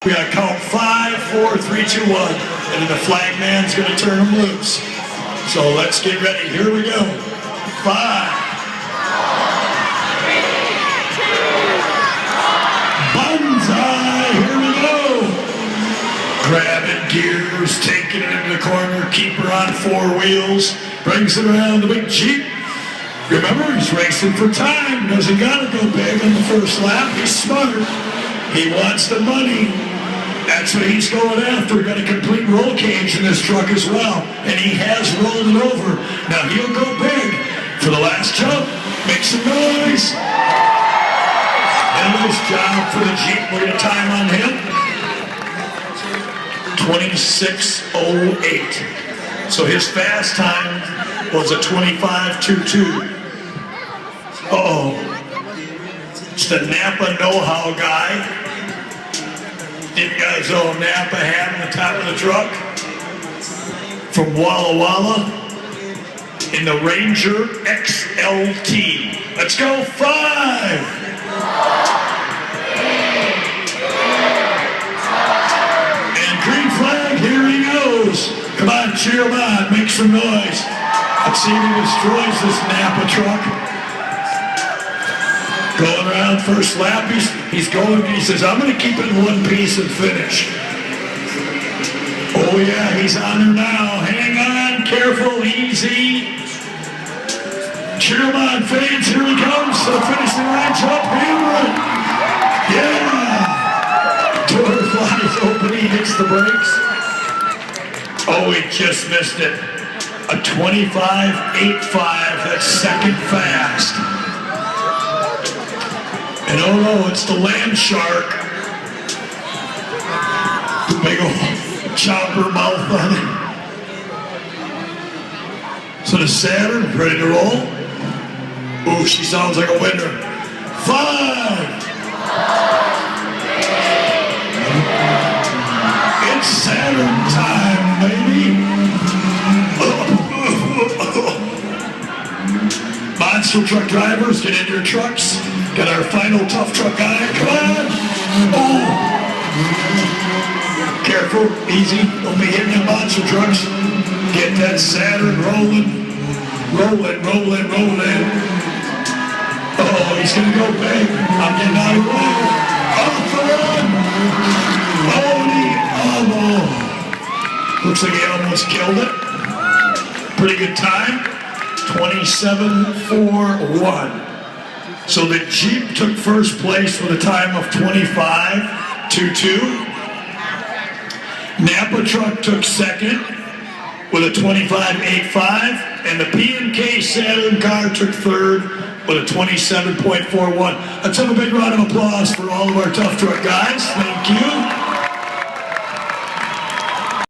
We got to count 5, 4, 3, 2, 1, and then the flag man's going to turn them loose. So let's get ready. Here we go. 5. Banzai. Here we go. Grabbing gears, taking it into the corner. Keeper on 4 wheels. Brings it around the big Jeep. Remember, he's racing for time. Doesn't got to go big on the first lap. He's smart. He wants the money. That's what he's going after. Got a complete roll cage in this truck as well. And he has rolled it over. Now he'll go big for the last jump. Make some noise. And a nice job for the Jeep. Look at the time on him. 26:08. So his fast time was a 25:22. Uh-oh. It's the Napa know-how guy. You guys know Napa hat on the top of the truck? From Walla Walla in the Ranger XLT. Let's go, 5. And green flag, here he goes. Come on, cheer him on, make some noise. Let's see if he destroys this Napa truck. Going around first lap, he's going, he says, I'm going to keep it in one piece and finish. Oh yeah, he's on there now. Hang on, careful, easy. Cheer him on, fans, here he comes. So finishing line, jump, hammer it. Yeah! Door flies open, he hits the brakes. Oh, he just missed it. A 25.85, that's second fast. And oh no, it's the land shark. The big old chopper mouth on it. So the Saturn, ready to roll? Ooh, she sounds like a winner. 5. It's Saturn time, baby. Monster truck drivers, get in your trucks. Got our final tough truck guy. Come on. Oh. Careful, easy. Don't be hitting the monster trucks. Get that Saturn rolling. Rolling, rolling, rolling. Oh, he's going to go big. I'm getting out of the way. Off the run. Oh, looks like he almost killed it. Pretty good time. 27.41. So the Jeep took first place with a time of 25.22. Napa truck took second with a 25.85. And the P&K Saturn car took third with a 27.41. Let's have a big round of applause for all of our tough truck guys. Thank you.